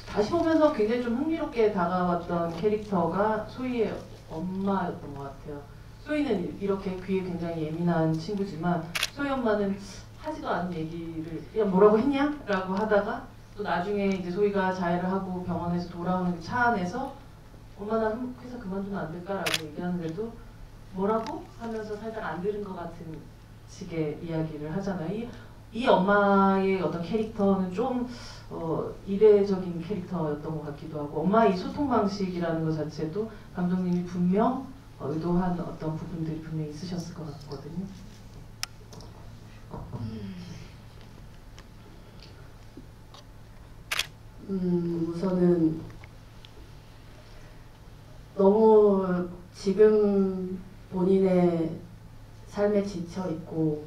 다시 보면서 굉장히 좀 흥미롭게 다가왔던 캐릭터가 소희의 엄마였던 것 같아요. 소희는 이렇게 귀에 굉장히 예민한 친구지만 소희 엄마는 하지도 않은 얘기를 야 뭐라고 했냐? 라고 하다가 또 나중에 이제 소희가 자해를 하고 병원에서 돌아오는 그 차 안에서 엄마 나 회사 그만두면 안 될까라고 얘기하는데도 뭐라고? 하면서 살짝 안 들은 것 같은 식의 이야기를 하잖아요. 이 엄마의 어떤 캐릭터는 좀 이례적인 캐릭터였던 것 같기도 하고 엄마의 이 소통 방식이라는 것 자체도 감독님이 분명 의도한 어떤 부분들이 분명히 있으셨을 것 같거든요. 우선은 너무 지금 본인의 삶에 지쳐 있고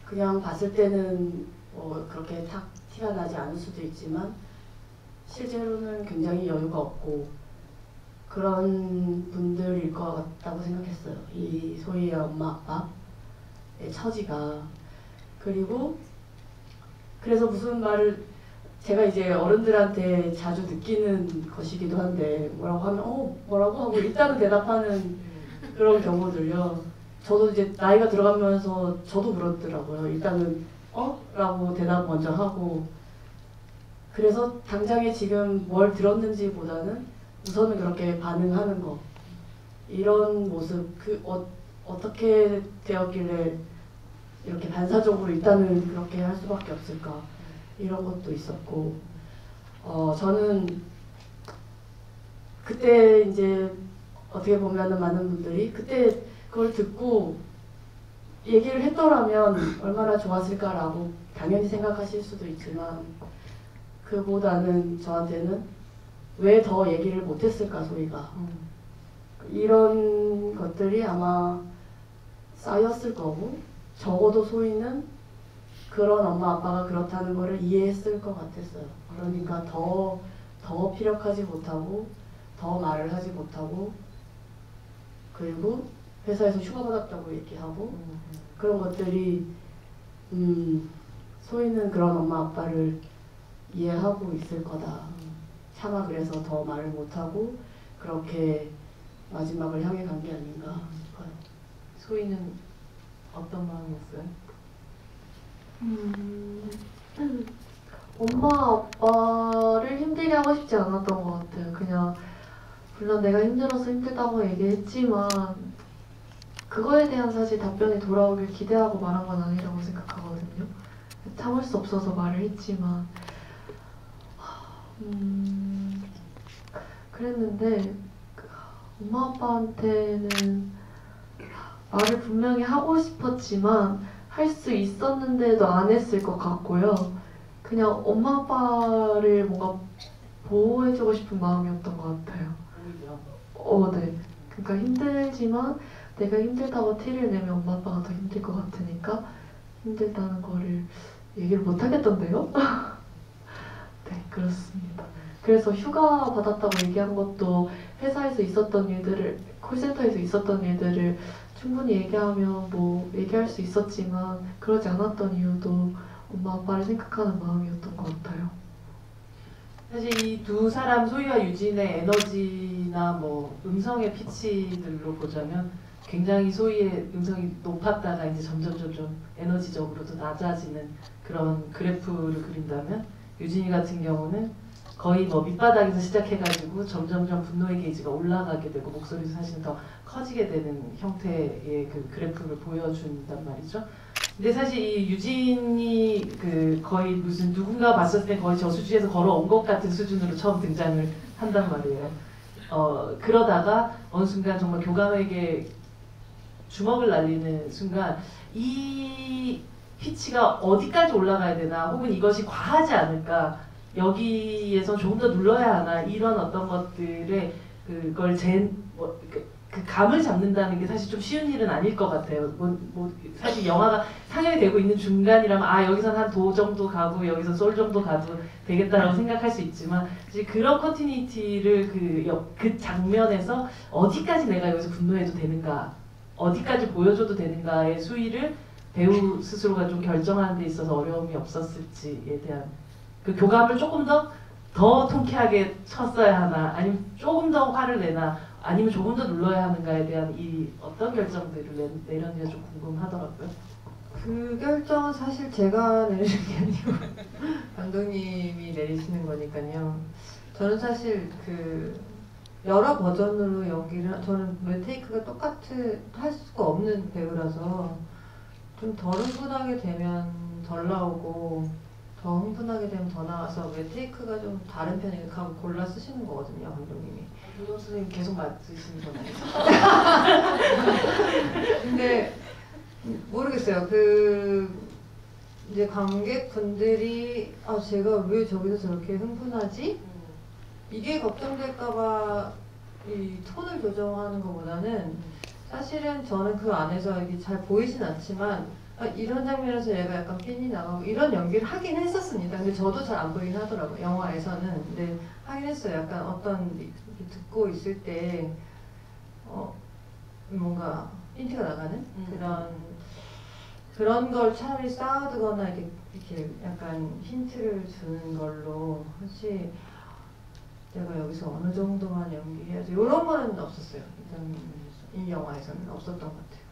그냥 봤을 때는 그렇게 탁 티가 나지 않을 수도 있지만 실제로는 굉장히 여유가 없고 그런 분들일 것 같다고 생각했어요. 이 소희의 엄마 아빠의 처지가. 그리고 그래서 무슨 말을 제가 이제 어른들한테 자주 느끼는 것이기도 한데 뭐라고 하면 뭐라고 하고 일단은 대답하는 그런 경우들요. 저도 이제 나이가 들어가면서 저도 그렇더라고요. 일단은 라고 대답 먼저 하고 그래서 당장에 지금 뭘 들었는지 보다는 우선은 그렇게 반응하는 거 이런 모습 어떻게 되었길래 이렇게 반사적으로 일단은 그렇게 할 수밖에 없을까 이런 것도 있었고 저는 그때 이제 어떻게 보면은 많은 분들이 그때 그걸 듣고 얘기를 했더라면 얼마나 좋았을까라고 당연히 생각하실 수도 있지만 그보다는 저한테는 왜 더 얘기를 못했을까 소희가 이런 것들이 아마 쌓였을 거고 적어도 소희는 그런 엄마 아빠가 그렇다는 거를 이해했을 것 같았어요. 그러니까 더 피력하지 못하고 더 말을 하지 못하고 그리고 회사에서 휴가 받았다고 얘기하고 그런 것들이 소희는 그런 엄마 아빠를 이해하고 있을 거다. 차마 그래서 더 말을 못하고 그렇게 마지막을 향해 간 게 아닌가 싶어요. 소희는 어떤 마음이었어요? 엄마 아빠를 힘들게 하고 싶지 않았던 것 같아요. 그냥 물론 내가 힘들어서 힘들다고 얘기했지만 그거에 대한 사실 답변이 돌아오길 기대하고 말한 건 아니라고 생각하거든요. 참을 수 없어서 말을 했지만 그랬는데 엄마 아빠한테는 말을 분명히 하고 싶었지만 할 수 있었는데도 안 했을 것 같고요. 그냥 엄마 아빠를 뭔가 보호해주고 싶은 마음이었던 것 같아요. 네. 그러니까 힘들지만 내가 힘들다고 티를 내면 엄마 아빠가 더 힘들 것 같으니까 힘들다는 거를 얘기를 못 하겠던데요? 네, 그렇습니다. 그래서 휴가 받았다고 얘기한 것도 회사에서 있었던 일들을, 콜센터에서 있었던 일들을 충분히 얘기하면 뭐 얘기할 수 있었지만 그러지 않았던 이유도 엄마 아빠를 생각하는 마음이었던 것 같아요. 사실 이 두 사람 소희와 유진의 에너지나 뭐 음성의 피치들로 보자면 굉장히 소희의 음성이 높았다가 이제 점점 에너지적으로도 낮아지는 그런 그래프를 그린다면 유진이 같은 경우는 거의 뭐 밑바닥에서 시작해가지고 점점 분노의 게이지가 올라가게 되고 목소리도 사실 더 커지게 되는 형태의 그 그래프를 보여준단 말이죠. 근데 사실 이 유진이 그 거의 무슨 누군가 봤을 때 거의 저수지에서 걸어온 것 같은 수준으로 처음 등장을 한단 말이에요. 그러다가 어느 순간 정말 교감에게 주먹을 날리는 순간 이 피치가 어디까지 올라가야 되나 혹은 이것이 과하지 않을까 여기에서 조금 더 눌러야 하나 이런 어떤 것들의 그걸 그 감을 잡는다는 게 사실 좀 쉬운 일은 아닐 것 같아요. 사실 영화가 상영이 되고 있는 중간이라면 여기서는 한 도 정도 가고 여기서 솔 정도 가도 되겠다라고 생각할 수 있지만 사실 그런 컨티니티를 그 장면에서 어디까지 내가 여기서 분노해도 되는가 어디까지 보여줘도 되는가의 수위를 배우 스스로가 좀 결정하는 데 있어서 어려움이 없었을지에 대한 그 교감을 조금 더 통쾌하게 쳤어야 하나, 아니면 조금 더 화를 내나, 아니면 조금 더 눌러야 하는가에 대한 이 어떤 결정들을 내렸는지가 좀 궁금하더라고요. 그 결정은 사실 제가 내리는 게 아니고 감독님이 내리시는 거니까요. 저는 사실 그 여러 버전으로 연기를 저는 왜 테이크가 할 수가 없는 배우라서 좀 덜 흥분하게 되면 덜 나오고 더 흥분하게 되면 더 나와서 왜 테이크가 좀 다른 편이니까 그거 골라 쓰시는 거거든요, 감독님이. 조동 선생님 계속 맞으시는 거나요? 근데 모르겠어요. 그 이제 관객분들이 아 제가 왜 저기서 저렇게 흥분하지? 이게 걱정될까봐 이 톤을 조정하는 것보다는 사실은 저는 그 안에서 이게 잘 보이진 않지만 아, 이런 장면에서 얘가 약간 핀이 나가고 이런 연기를 하긴 했었습니다. 근데 저도 잘 안 보이긴 하더라고요. 영화에서는. 근데 하긴 했어요. 약간 어떤 듣고 있을 때 뭔가 힌트가 나가는 그런 걸 차라리 쌓아두거나 이렇게 약간 힌트를 주는 걸로 하지 내가 여기서 어느 정도만 연기해야지 이런 거는 없었어요. 이 영화에서는 없었던 것 같아요.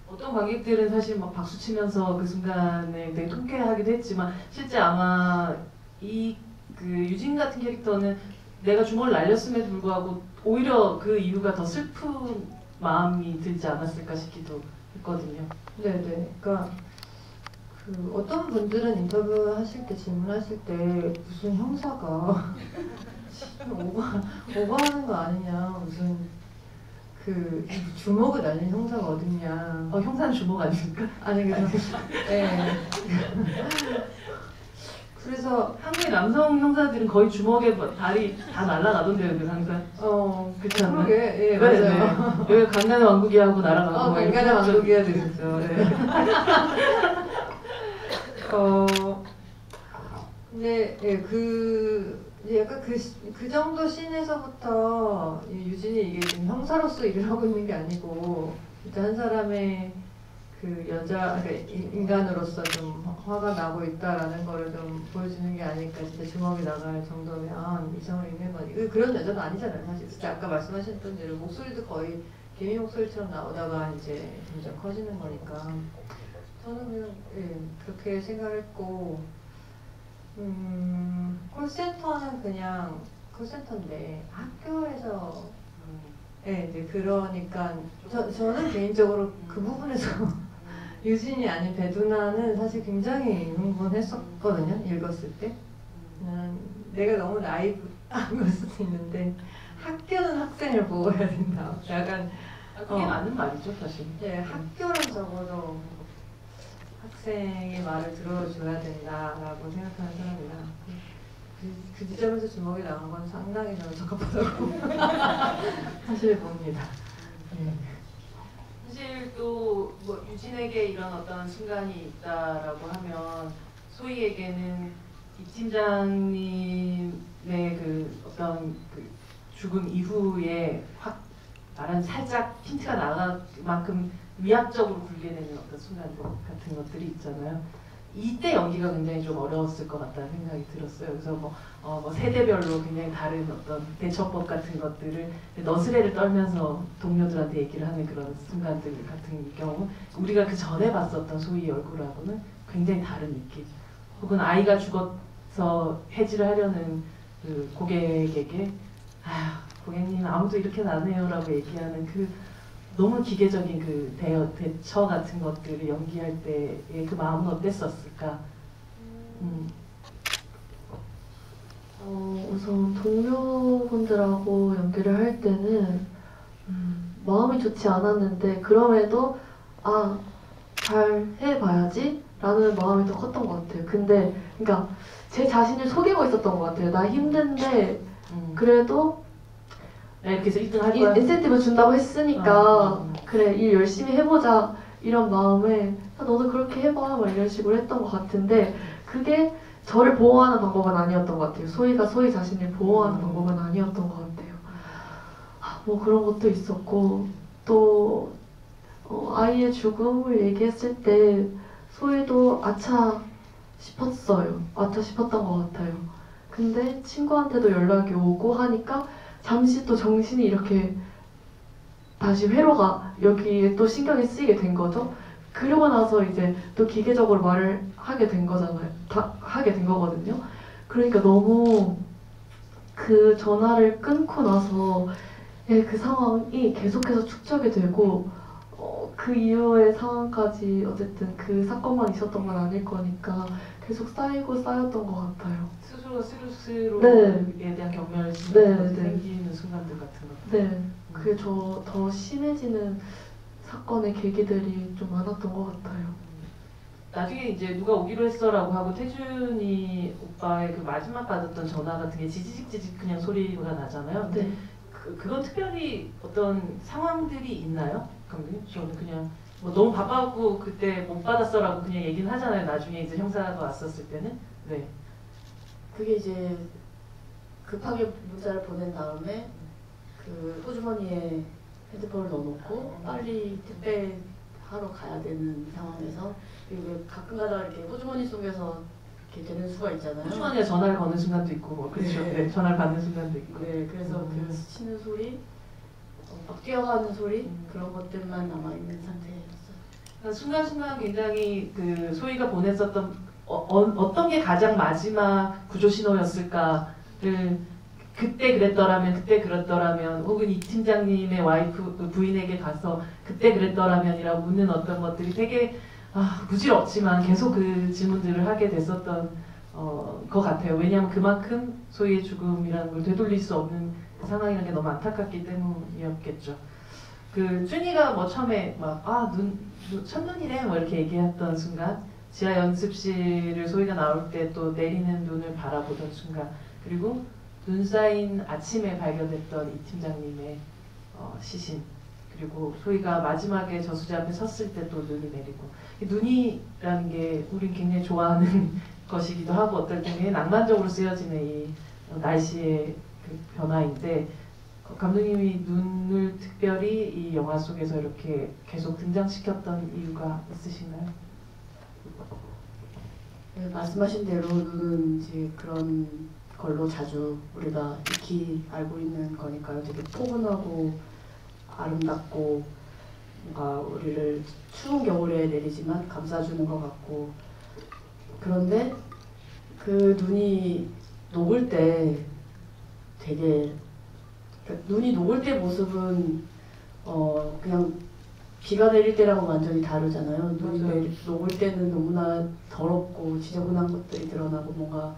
어떤 관객들은 사실 막 박수 치면서 그 순간에 되게 통쾌하기도 했지만 실제 아마 그 유진 같은 캐릭터는 내가 주먹을 날렸음에도 불구하고 오히려 그 이유가 더 슬픈 마음이 들지 않았을까 싶기도 했거든요. 네네. 그러니까 그 어떤 분들은 인터뷰 하실 때 질문하실 때 무슨 형사가 오버하는 거 아니냐 무슨 그 주먹을 날린 형사가 어딨냐. 형사는 주먹 아닙니까? 아니 그래서 네. 그래서 한국의 남성 형사들은 거의 주먹에 다리 다 날아가던데요, 그 항상. 그렇지 않나요? 그러게, 예, 맞아요. 네. 여기 강간의 왕국이야 하고 날아가고. 강간의 왕국이야 되겠죠. 네. 근데 예, 약간 그 정도 씬에서부터 유진이 이게 지금 형사로서 일을 하고 있는 게 아니고 일단 한 사람의 그 그러니까 인간으로서 좀 화가 나고 있다라는 거를 좀 보여주는 게 아닐까. 진짜 주먹이 나갈 정도면 이성을 잃는 거니. 그런 여자도 아니잖아요, 사실. 진짜 아까 말씀하셨던 대로 목소리도 거의 개미 목소리처럼 나오다가 이제 점점 커지는 거니까. 저는 그냥 그렇게 생각했고, 콜센터는 그냥 콜센터인데 학교에서 이제 그러니까 저는 개인적으로 그 부분에서 유진이 아닌 배두나는 사실 굉장히 흥분했었거든요. 읽었을 때. 내가 너무 나이브한 걸 수도 있는데 학교는 학생을 보호해야 된다. 약간 그게 맞는 말이죠, 사실. 예, 학교는 적어도 학생의 말을 들어줘야 된다라고 생각하는 사람이라 그 지점에서 주먹이 나온 건 상당히 저는 적합하다고 사실 봅니다. 사실 또 뭐 유진에게 이런 어떤 순간이 있다라고 하면 소희에게는 이 팀장님의 그 어떤 그 죽음 이후에 확 말한 살짝 힌트가 나갈 만큼 위압적으로 굴게 되는 어떤 순간들 같은 것들이 있잖아요. 이때 연기가 굉장히 좀 어려웠을 것 같다는 생각이 들었어요. 그래서 뭐 세대별로 굉장히 다른 어떤 대처법 같은 것들을 너스레를 떨면서 동료들한테 얘기를 하는 그런 순간들 같은 경우 우리가 그 전에 봤었던 소희 얼굴하고는 굉장히 다른 느낌. 혹은 아이가 죽어서 해지를 하려는 그 고객에게 고객님 아무도 이렇게 안 해요라고 얘기하는 그 너무 기계적인 그 대처 같은 것들을 연기할 때의 그 마음은 어땠었을까? 우선 동료분들하고 연기를 할 때는 마음이 좋지 않았는데 그럼에도 잘 해봐야지 라는 마음이 더 컸던 것 같아요. 근데 그러니까 제 자신을 속이고 있었던 것 같아요. 나 힘든데 그래도 이렇게 해서 1등 할 거야? 인센티브 준다고 했으니까 그래 일 열심히 해보자 이런 마음에 너도 그렇게 해봐 막 이런 식으로 했던 것 같은데 그게 저를 보호하는 방법은 아니었던 것 같아요. 소희가 소희 자신을 보호하는 방법은 아니었던 것 같아요. 뭐 그런 것도 있었고 또 아이의 죽음을 얘기했을 때 소희도 아차 싶었어요. 아차 싶었던 것 같아요. 근데 친구한테도 연락이 오고 하니까 잠시 또 정신이 이렇게 다시 회로가 여기에 또 신경이 쓰이게 된 거죠. 그러고 나서 이제 또 기계적으로 말을 하게 된 거잖아요. 하게 된 거거든요. 그러니까 너무 그 전화를 끊고 나서 그 상황이 계속해서 축적이 되고 그 이후의 상황까지 어쨌든 그 사건만 있었던 건 아닐 거니까 계속 쌓이고 쌓였던 것 같아요. 스스로가 스스로에 네. 대한 경멸 네. 생기는 순간들 같은 거. 네, 그게 더 심해지는 사건의 계기들이 좀 많았던 것 같아요. 나중에 이제 누가 오기로 했어라고 하고 태준이 오빠의 그 마지막 받았던 전화 같은 게 지지직 그냥 소리가 나잖아요. 근데 네. 그건 특별히 어떤 상황들이 있나요? 감독님? 저는 그냥 뭐 너무 바빠갖고 그때 못 받았어라고 그냥 얘기는 하잖아요. 나중에 이제 형사가 왔었을 때는. 네. 그게 이제 급하게 문자를 보낸 다음에 그 호주머니에 핸드폰을 넣어놓고 빨리 택배하러 가야 되는 상황에서 그리고 가끔가다 이렇게 호주머니 속에서 이렇게 되는 수가 있잖아요. 호주머니에 전화를 거는 순간도 있고 뭐 그렇죠. 네. 네. 전화를 받는 순간도 있고. 네, 그래서 그 스치는 소리, 막 뛰어가는 소리 그런 것들만 남아 있는 상태였어요. 그러니까 순간순간 굉장히 그 소희가 보냈었던 어떤 게 가장 마지막 구조 신호였을까를 그때 그랬더라면 그때 그랬더라면 혹은 이 팀장님의 와이프 그 부인에게 가서 그때 그랬더라면이라고 묻는 어떤 것들이 되게 부질없지만 계속 그 질문들을 하게 됐었던 것 같아요. 왜냐하면 그만큼 소희의 죽음이라는 걸 되돌릴 수 없는 그 상황이라는 게 너무 안타깝기 때문이었겠죠. 그 준이가 뭐 처음에 첫눈이래 뭐 이렇게 얘기했던 순간 지하 연습실을 소희가 나올 때 또 내리는 눈을 바라보던 순간 그리고 눈 쌓인 아침에 발견했던 이 팀장님의 시신 그리고 소희가 마지막에 저수지 앞에 섰을 때 또 눈이 내리고 이 눈이라는 게 우린 굉장히 좋아하는 것이기도 하고 어떨 때는 낭만적으로 쓰여지는 이 날씨의 그 변화인데 감독님이 눈을 특별히 이 영화 속에서 이렇게 계속 등장시켰던 이유가 있으신가요? 네, 말씀하신 대로 눈은 이제 그런 걸로 자주 우리가 익히 알고 있는 거니까요. 되게 포근하고 아름답고 뭔가 우리를 추운 겨울에 내리지만 감싸주는 것 같고 그런데 그 눈이 녹을 때 되게 눈이 녹을 때 모습은 그냥 비가 내릴 때랑은 완전히 다르잖아요. 눈이 녹을 때는 너무나 더럽고 지저분한 것들이 드러나고 뭔가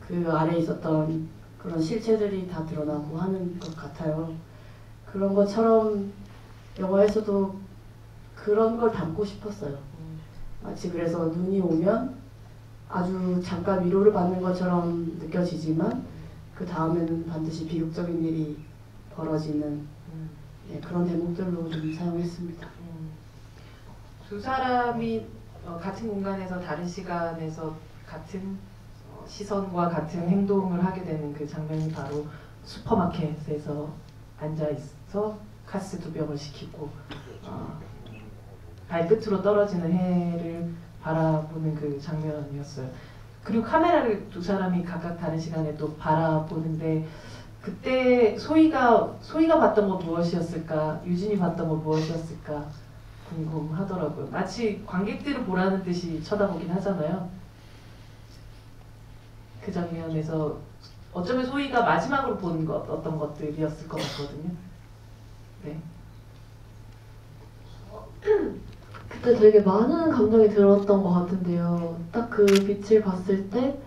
그 아래에 있었던 그런 실체들이 다 드러나고 하는 것 같아요. 그런 것처럼 영화에서도 그런 걸 담고 싶었어요. 마치 그래서 눈이 오면 아주 잠깐 위로를 받는 것처럼 느껴지지만 그 다음에는 반드시 비극적인 일이 벌어지는 그런 대목들로 좀 사용했습니다. 두 사람이 같은 공간에서 다른 시간에서 같은 시선과 같은 행동을 하게 되는 그 장면이 바로 슈퍼마켓에서 앉아있어 카스 2병을 시키고 발끝으로 떨어지는 해를 바라보는 그 장면이었어요. 그리고 카메라를 두 사람이 각각 다른 시간에 또 바라보는데 그때 소희가 봤던 거 무엇이었을까, 유진이 봤던 거 무엇이었을까 궁금하더라고요. 마치 관객들을 보라는 듯이 쳐다보긴 하잖아요. 그 장면에서 어쩌면 소희가 마지막으로 본 어떤 것들이었을 것 같거든요. 네. 그때 되게 많은 감정이 들었던 것 같은데요. 딱 그 빛을 봤을 때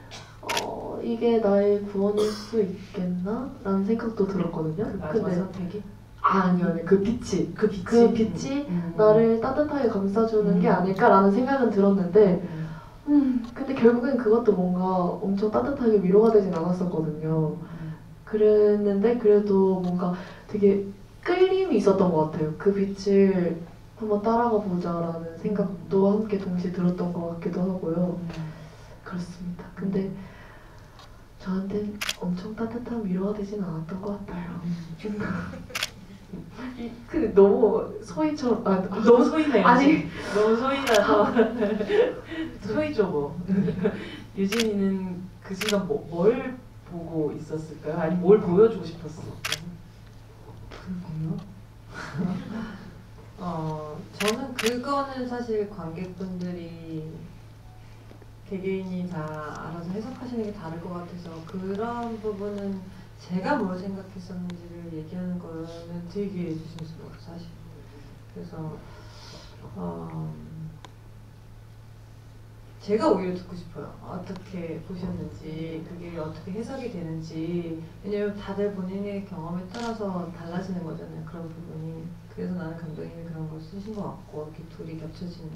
이게 나의 구원일 수 있겠나? 라는 생각도 들었거든요. 그 마지막 선택이? 아니요. 그 빛이 나를 따뜻하게 감싸주는 게 아닐까라는 생각은 들었는데 근데 결국엔 그것도 뭔가 엄청 따뜻하게 위로가 되진 않았었거든요. 그랬는데 그래도 뭔가 되게 끌림이 있었던 것 같아요. 그 빛을 한번 따라가 보자라는 생각도 함께 동시에 들었던 것 같기도 하고요. 그렇습니다. 근데 저한텐 엄청 따뜻한 위로가 되진 않았던 것 같아요. 그 너무 소희처럼 너무 소이네요. 아니. 너무 소이라서 소이죠 뭐. 유진이는 그 순간 뭘 보고 있었을까요? 아니 뭘 보여주고 싶었을까요? 그렇군요. 저는 그거는 사실 관객분들이 개개인이 다 알아서 해석하시는 게 다를 것 같아서 그런 부분은 제가 뭘 생각했었는지를 얘기하는 거는 되게 조심스러워요 사실. 그래서 제가 오히려 듣고 싶어요. 어떻게 보셨는지, 그게 어떻게 해석이 되는지. 왜냐면 다들 본인의 경험에 따라서 달라지는 거잖아요. 그런 부분이. 그래서 나는 감독님이 그런 걸 쓰신 것 같고 이렇게 둘이 겹쳐지는.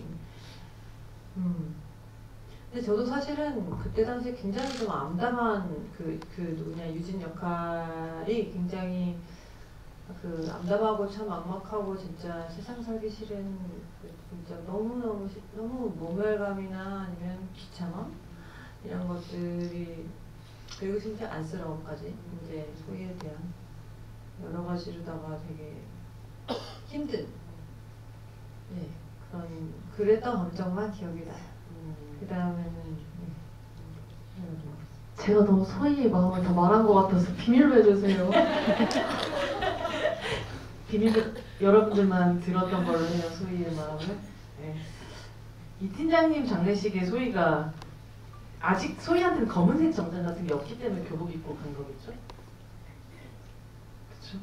근데 저도 사실은 그때 당시에 굉장히 좀 암담한 그 누구냐 유진 역할이 굉장히 그 암담하고 참 막막하고 진짜 세상 살기 싫은 진짜 너무 모멸감이나 아니면 귀찮음 이런 것들이 그리고 진짜 안쓰러움까지 이제 소희에 대한 여러 가지로다가 되게 힘든 그런 그랬던 감정만 기억이 나요. 그 다음에는 제가 너무 소희의 마음을 다 말한 것 같아서 비밀로 해주세요. 비밀로 여러분들만 들었던 걸로 해요. 소희의 마음을. 네. 이 팀장님 장례식에 소희가 아직 소희한테는 검은색 정장 같은 게 없기 때문에 교복 입고 간 거겠죠? 그렇죠?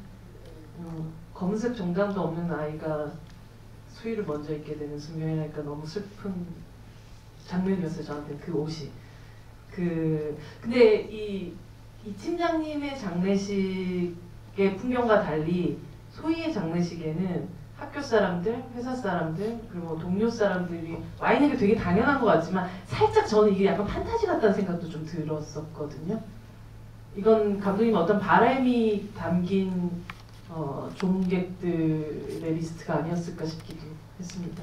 검은색 정장도 없는 아이가 소희를 먼저 입게 되는 순간이니까 너무 슬픈 장면이었어요. 저한테는 그 옷이. 근데 이 팀장님의 장례식의 풍경과 달리 소희의 장례식에는 학교 사람들, 회사 사람들, 그리고 동료 사람들이 와 있는 게 되게 당연한 것 같지만 살짝 저는 이게 약간 판타지 같다는 생각도 좀 들었었거든요. 이건 감독님 어떤 바람이 담긴 종객들의 리스트가 아니었을까 싶기도 했습니다.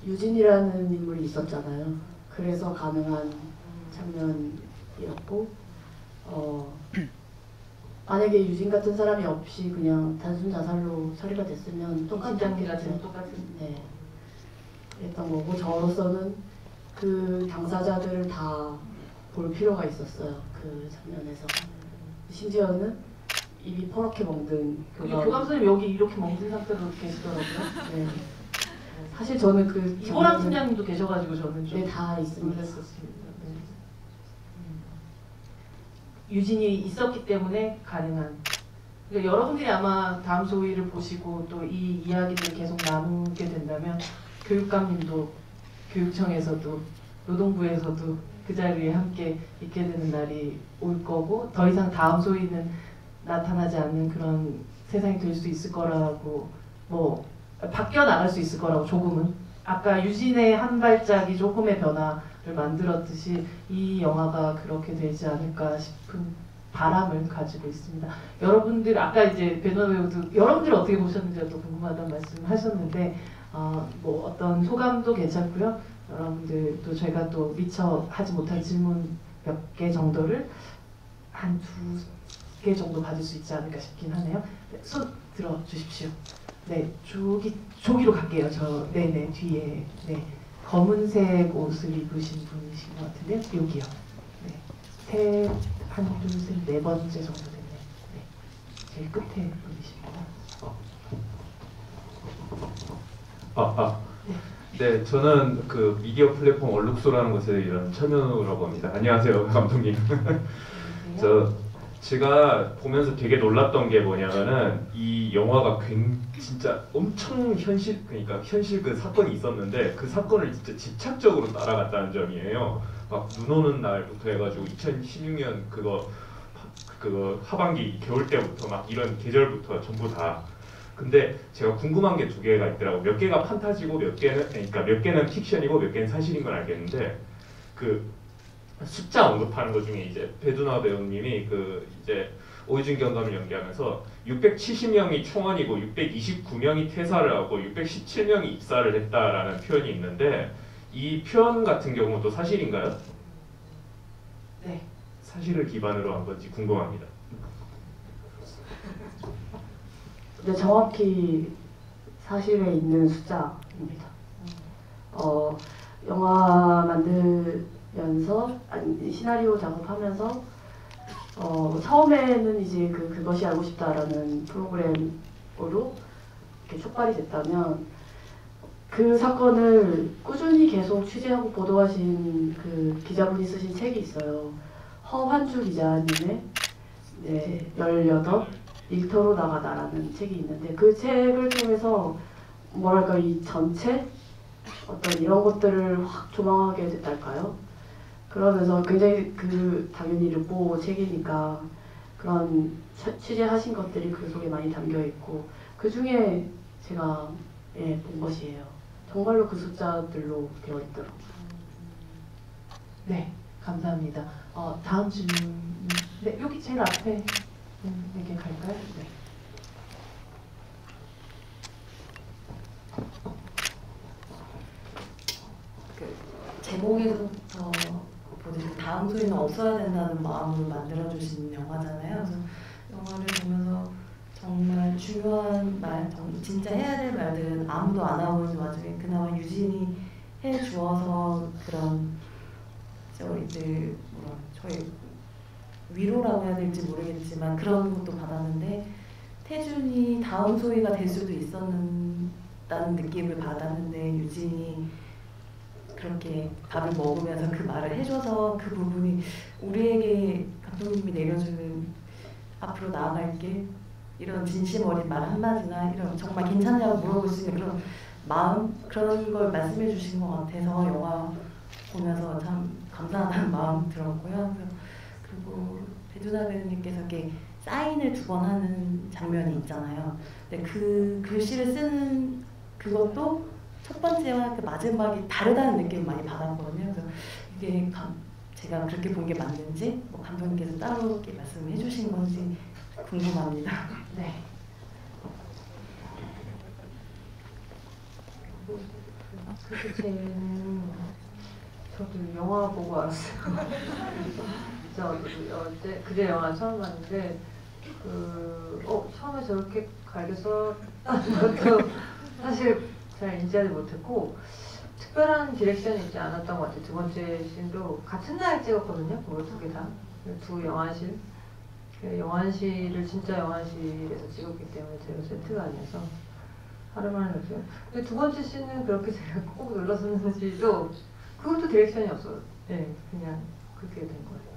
유진이라는 인물이 있었잖아요. 그래서 가능한 장면이었고 만약에 유진 같은 사람이 없이 그냥 단순 자살로 처리가 됐으면 팀장님 같은 똑같은. 네, 했던 거고 저로서는 그 당사자들을 다 볼 필요가 있었어요. 그 장면에서 심지어는 입이 퍼렇게 멍든 교감 선생님 여기 이렇게 멍든 상태로 계시더라고요. 네. 사실 저는 그 이보람 팀장님도 계셔가지고 저는 좀 네, 다 있습니다. 놀랐었습니다. 네. 유진이 있었기 때문에 가능한. 그러니까 여러분들이 아마 다음 소위를 보시고 또 이 이야기들을 계속 나누게 된다면 교육감님도 교육청에서도 노동부에서도 그 자리에 함께 있게 되는 날이 올 거고 더 이상 다음 소위는 나타나지 않는 그런 세상이 될 수 있을 거라고 뭐 바뀌어 나갈 수 있을 거라고 조금은 아까 유진의 한 발짝이 조금의 변화를 만들었듯이 이 영화가 그렇게 되지 않을까 싶은 바람을 가지고 있습니다. 여러분들 아까 이제 배두나 배우도 여러분들이 어떻게 보셨는지가 또 궁금하다는 말씀하셨는데 뭐 어떤 소감도 괜찮고요. 여러분들도 저희가 또 미처 하지 못한 질문 몇 개 정도를 한 2개 정도 받을 수 있지 않을까 싶긴 하네요. 네, 손 들어 주십시오. 네, 저기로 갈게요. 네네, 뒤에. 네. 검은색 옷을 입으신 분이신 것 같은데요. 여기요. 네. 한, 둘, 셋, 4번째 정도 됐네요. 네. 제일 끝에 분이십니다. 네, 저는 그 미디어 플랫폼 얼룩소라는 곳에 일하는 천현우라고 합니다. 안녕하세요, 감독님. 제가 보면서 되게 놀랐던 게 뭐냐면은 이 영화가 진짜 엄청 그러니까 현실 그 사건이 있었는데 그 사건을 진짜 집착적으로 따라갔다는 점이에요. 막 눈 오는 날부터 해가지고 2016년 그거 하반기 겨울 때부터 막 이런 계절부터 전부 다. 근데 제가 궁금한 게 2개가 있더라고. 몇 개가 판타지고 몇 개는 픽션이고 몇 개는 사실인 건 알겠는데 그 숫자 언급하는 것 중에 이제 배두나 배우님이 그 이제 오유진 경감을 연기하면서 670명이 총원이고 629명이 퇴사를 하고 617명이 입사를 했다라는 표현이 있는데 이 표현 같은 경우도 사실인가요? 네. 사실을 기반으로 한 건지 궁금합니다. 근데 정확히 사실에 있는 숫자입니다. 영화 만들면서 아니 시나리오 작업하면서 처음에는 이제 그것이 알고 싶다라는 프로그램으로 이렇게 촉발이 됐다면 그 사건을 꾸준히 계속 취재하고 보도하신 그 기자분이 쓰신 책이 있어요. 허환주 기자님의 18 일터로 나가다라는 책이 있는데 그 책을 통해서 뭐랄까 이 전체 어떤 이런 것들을 확 조망하게 됐달까요? 그러면서 굉장히 당연히 르포 책이니까 그런 취재하신 것들이 그 속에 많이 담겨 있고 그 중에 제가 본 것이에요. 정말로 그 숫자들로 되어 있더라고요. 네, 감사합니다. 다음 질문. 네, 여기 제일 앞에 이렇게 갈까요? 네. 제목에서부터 보듯이 다음 소리는 없어야 된다는 마음으로 만들어주신 영화잖아요. 그래서 영화를 보면서 정말 중요한 말, 진짜 해야 될 말들은 아무도 안 하고 있는 와중에 그나마 유진이 해주어서 그런 저희들 저희 위로라고 해야 될지 모르겠지만 그런 것도 받았는데 태준이 다음 소희가 될 수도 있었다는 느낌을 받았는데 유진이 그렇게 밥을 먹으면서 그 말을 해줘서 그 부분이 우리에게 감독님이 내려주는 앞으로 나아갈게 이런 진심 어린 말 한마디나 이런 정말 괜찮냐고 물어볼 수 있는 그런 마음 그런 걸 말씀해 주신 것 같아서 영화 보면서 참 감사하다는 마음 들었고요. 그리고 배두나 배우님께서 이렇게 사인을 2번 하는 장면이 있잖아요. 근데 그 글씨를 쓰는 그것도 첫 번째와 그 마지막이 다르다는 느낌을 많이 받았거든요. 그래서 이게 제가 그렇게 본 게 맞는지 감독님께서 따로 이렇게 말씀해 주신 건지 궁금합니다. 네. 그 쟤는 저도 영화 보고 알았어요. 진짜 그제 영화 처음 봤는데 처음에 저렇게 갈게 썼다는 것도 사실 잘 인지하지 못했고 특별한 디렉션이 있지 않았던 것 같아요. 2번째 씬도 같은 날 찍었거든요. 그거 2개 다. 2 영화실. 영화실을 진짜 영화실에서 찍었기 때문에 제가 세트가 아니어서 하루 만에 했어요. 근데 2번째 씬은 그렇게 제가 꼭 눌렀었는지도 그것도 디렉션이 없어요. 네, 그냥 그렇게 된 거예요.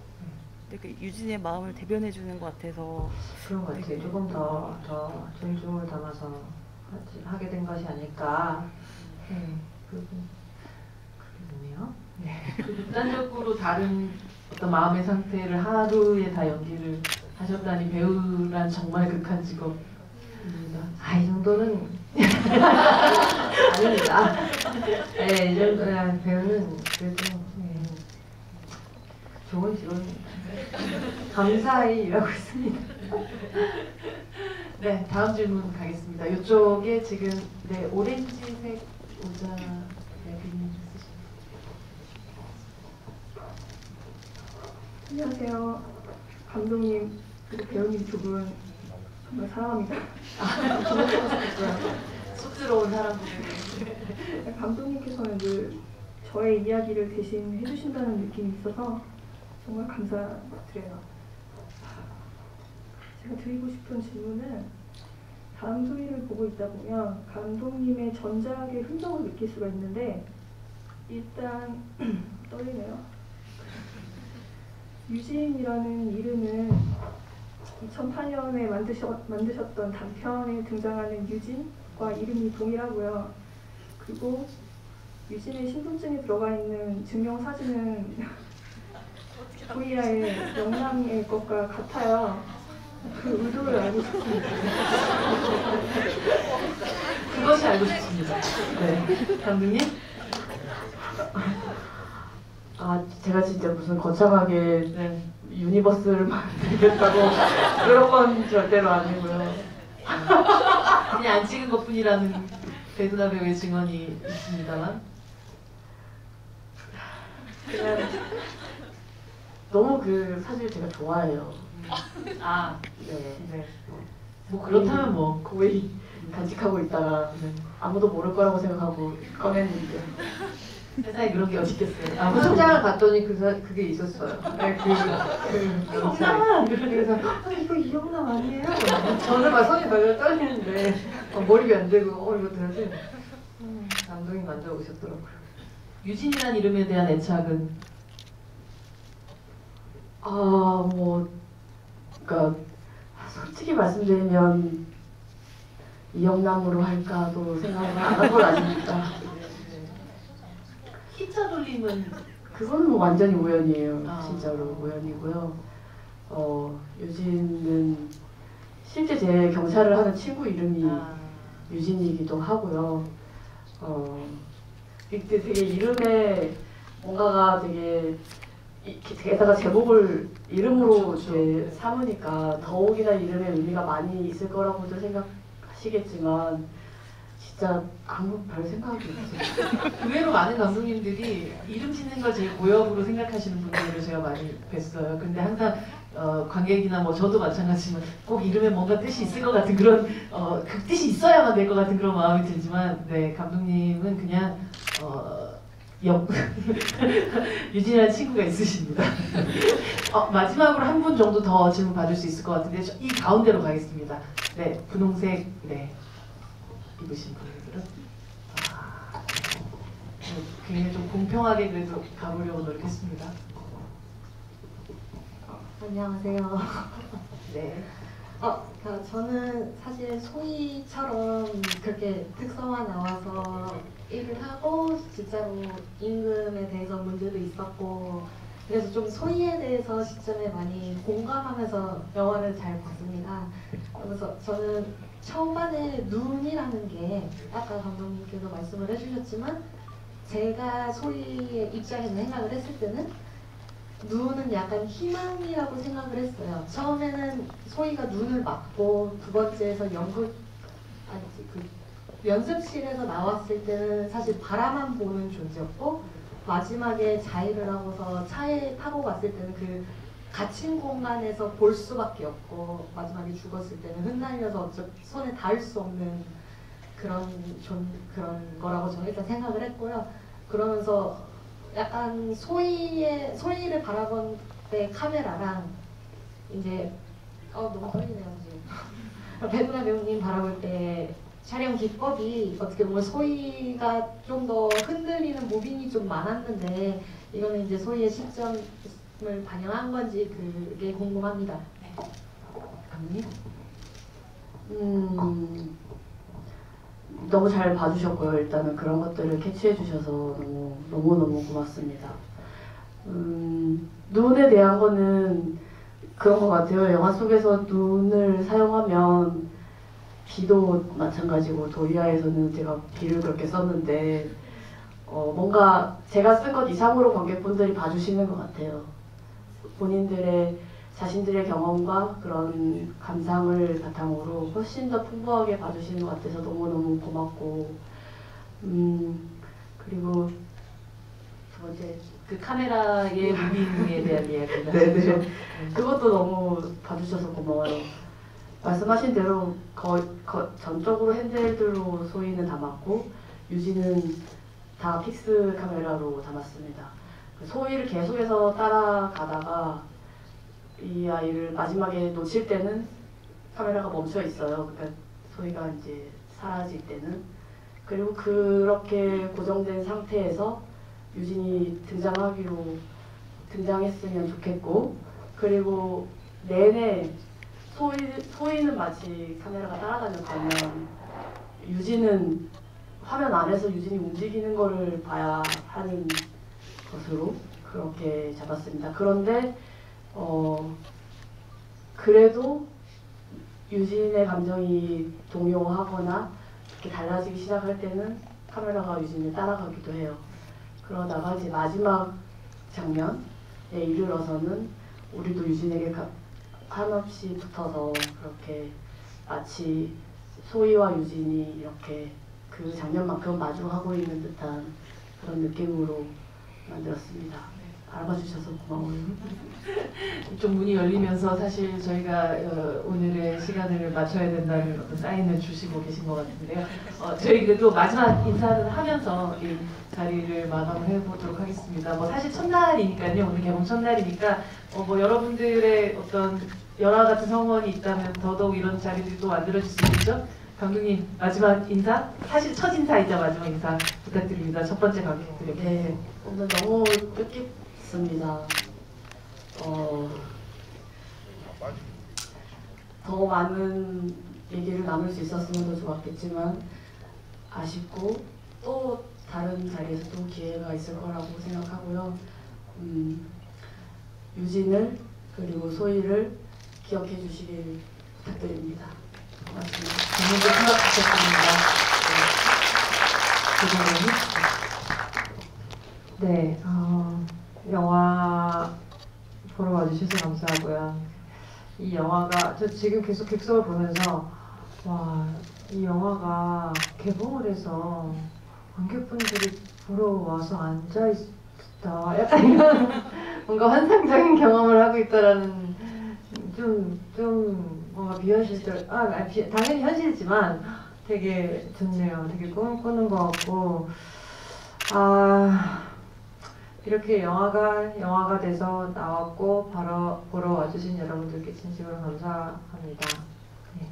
근데 그 유진의 마음을 대변해 주는 것 같아서 그런 것 같아요. 조금 더 존중을 담아서 하게 된 것이 아닐까. 네, 그렇게 됐네요. 네. 극단적으로 다른 어떤 마음의 상태를 하루에 다 연기를 하셨다니 배우란 정말 극한 직업입니다. 이 정도는 아닙니다. 네, 이 정도 배우는 그래도 좋은 직업입니다. 감사히 일하고 있습니다. 네, 다음 질문 가겠습니다. 이쪽에 지금 오렌지색 모자 비님 쓰시죠. 안녕하세요. 감독님 그리고 배우님 2분 정말 사랑합니다. 쑥스러운 사람들. 감독님께서는 늘 저의 이야기를 대신 해주신다는 느낌이 있어서 정말 감사드려요. 제가 드리고 싶은 질문은 다음 소리를 보고 있다 보면 감독님의 전작의 흔적을 느낄 수가 있는데 일단 떨리네요. 유진이라는 이름은 2008년에 만드셨던 단편에 등장하는 유진과 이름이 동일하고요. 그리고 유진의 신분증에 들어가 있는 증명사진은 코리아의 영남의 것과 같아요. 그 의도를 알고 싶습니다. 그것이 알고 싶습니다. 네, 감독님? 제가 진짜 무슨 거창하게 유니버스를 만들겠다고 그런 건 절대로 아니고요. 그냥 안 찍은 것뿐이라는 배두나 배우의 증언이 있습니다만 너무 사실 제가 좋아해요. 아, 네. 네. 뭐 그렇다면 뭐 거의 간직하고 있다가 네. 아무도 모를 거라고 생각하고 꺼냈는데 세상에 그런 게 어디 있겠어요. 현장을 갔더니 그게 있었어요. 네, 그래서 이거 이영남 아니에요? 저는 막 손이 발발 떨리는데 몰입이 안 되고 이거 들었지? 감독이 만져오셨더라고요. 유진이란 이름에 대한 애착은 그러니까 솔직히 말씀드리면 이영남으로 할까도 생각을 안 한 건 아닙니다. 히차 돌림은 그거는 완전히 우연이에요. 아. 진짜로 우연이고요. 유진은 실제 제 경찰을 하는 친구 이름이 유진이기도 하고요. 이때 되게 이름에 뭔가가 되게 게다가 제목을 이름으로 그렇죠. 이제 삼으니까 더욱이나 이름에 의미가 많이 있을 거라고도 생각하시겠지만 진짜 아무 별 생각이 없어요. 의외로 많은 감독님들이 이름 짓는 걸 제일 고역으로 생각하시는 분들을 제가 많이 뵀어요. 근데 항상 관객이나 뭐 저도 마찬가지지만 꼭 이름에 뭔가 뜻이 있을 것 같은 그런 그 뜻이 있어야만 될 것 같은 그런 마음이 들지만 네 감독님은 그냥 유진이라는 친구가 있으십니다. 마지막으로 한 분 정도 더 질문 받을 수 있을 것 같은데 이 가운데로 가겠습니다. 네 분홍색 네 입으신 분들은 굉장히 좀 공평하게 그래도 가보려고 노력했습니다. 안녕하세요. 네. 그러니까 저는 사실 소희처럼 그렇게 특성화 나와서 일을 하고 진짜로 임금에 대해서 문제도 있었고 그래서 좀 소희에 대해서 시점에 많이 공감하면서 영화를 잘 봤습니다. 그래서 저는 초반에 눈이라는 게 아까 감독님께서 말씀을 해주셨지만 제가 소희의 입장에서 생각을 했을 때는 눈은 약간 희망이라고 생각을 했어요. 처음에는 소희가 눈을 맞고 두 번째에서 연습실에서 나왔을 때는 사실 바라만 보는 존재였고 마지막에 자해를 하고서 차에 타고 갔을 때는 그 갇힌 공간에서 볼 수밖에 없고 마지막에 죽었을 때는 흩날려서 손에 닿을 수 없는 그런 거라고 저는 일단 생각을 했고요. 그러면서 약간 소희를 바라본 때 카메라랑 이제 너무 떨리네요 지금. 배두나 배우님 바라볼 때 촬영 기법이 어떻게 보면 소희가 좀 더 흔들리는 무빙이 좀 많았는데 이거는 이제 소희의 시점을 반영한 건지 그게 궁금합니다. 감독님? 너무 잘 봐주셨고요. 일단은 그런 것들을 캐치해 주셔서 너무너무 고맙습니다. 눈에 대한 거는 그런 것 같아요. 영화 속에서 눈을 사용하면 비도 마찬가지고 도리아에서는 제가 비를 그렇게 썼는데 뭔가 제가 쓴 것 이상으로 관객분들이 봐주시는 것 같아요. 자신들의 경험과 그런 감상을 바탕으로 훨씬 더 풍부하게 봐주시는 것 같아서 너무너무 고맙고 그리고 두 번째 그 카메라의 무빙에 대한 이야기가 네네 그것도 너무 봐주셔서 고마워요. 말씀하신 대로 전적으로 핸드헬드로 소희는 담았고 유진은 다 픽스 카메라로 담았습니다. 소희를 계속해서 따라가다가 이 아이를 마지막에 놓칠 때는 카메라가 멈춰 있어요. 그러니까 소희가 이제 사라질 때는. 그리고 그렇게 고정된 상태에서 유진이 등장했으면 좋겠고 그리고 내내 소희는 마치 카메라가 따라다녔다면 유진은 화면 안에서 유진이 움직이는 거를 봐야 하는 것으로 그렇게 잡았습니다. 그런데 그래도 유진의 감정이 동요하거나 이렇게 달라지기 시작할 때는 카메라가 유진을 따라가기도 해요. 그러다가 이제 마지막 장면에 이르러서는 우리도 유진에게 한없이 붙어서 그렇게 마치 소희와 유진이 이렇게 그 장면만큼 마주하고 있는 듯한 그런 느낌으로 만들었습니다. 알아봐주셔서 고마워요. 이쪽 문이 열리면서 사실 저희가 오늘의 시간을 맞춰야 된다는 어떤 사인을 주시고 계신 것 같은데요. 저희 그래도 마지막 인사를 하면서 이 자리를 마감을 해보도록 하겠습니다. 뭐 사실 첫날이니까요. 오늘 개봉 첫날이니까 뭐 여러분들의 어떤 열화 같은 성원이 있다면 더더욱 이런 자리들이 또 만들어질 수 있겠죠. 감독님 마지막 인사? 사실 첫 인사이자 마지막 인사 부탁드립니다. 첫 번째 감독님께. 네, 오늘 너무 뜻깊습니다. 더 많은 얘기를 나눌 수 있었으면 더 좋았겠지만 아쉽고 또 다른 자리에서 또 기회가 있을 거라고 생각하고요. 유진을 그리고 소희를 기억해 주시길 부탁드립니다. 고맙습니다. 오늘도 생각 부탁드립니다. 네, 영화 보러 와주셔서 감사하고요. 이 영화가 저 지금 계속 객석을 보면서 와, 이 영화가 개봉을 해서 관객분들이 보러 와서 앉아 있다. 약간 이런 뭔가 환상적인 경험을 하고 있다라는 좀 뭔가 비현실적 당연히 현실이지만 되게 좋네요. 되게 꿈을 꾸는 것 같고 이렇게 영화가 돼서 나왔고 바로 보러 와주신 여러분들께 진심으로 감사합니다. 네.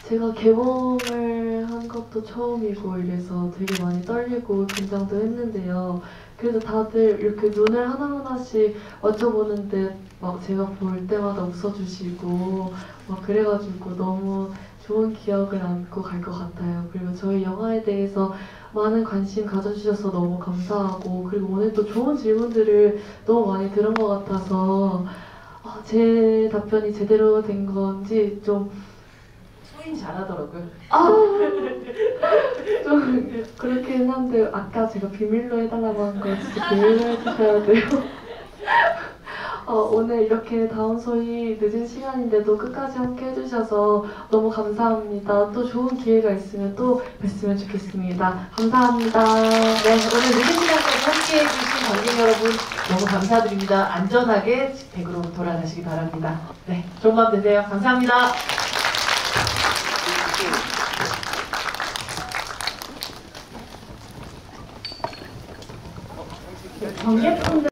제가 개봉을 한 것도 처음이고 이래서 되게 많이 떨리고 긴장도 했는데요. 그래도 다들 이렇게 눈을 하나하나씩 맞춰보는데 막 제가 볼 때마다 웃어주시고 막 그래가지고 너무 좋은 기억을 안고 갈 것 같아요. 그리고 저희 영화에 대해서 많은 관심 가져주셔서 너무 감사하고 그리고 오늘 또 좋은 질문들을 너무 많이 들은 것 같아서 제 답변이 제대로 된 건지 좀 소인 잘하더라고요. 좀 그렇긴 한데 아까 제가 비밀로 해달라고 한 거 진짜 비밀로 해주셔야 돼요. 오늘 이렇게 다운 소희 늦은 시간인데도 끝까지 함께 해주셔서 너무 감사합니다. 또 좋은 기회가 있으면 또 뵀으면 좋겠습니다. 감사합니다. 네, 오늘 늦은 시간까지 함께 해주신 관객 여러분 너무 감사드립니다. 안전하게 댁으로 돌아가시기 바랍니다. 네, 좋은 밤 되세요. 감사합니다. 관객분들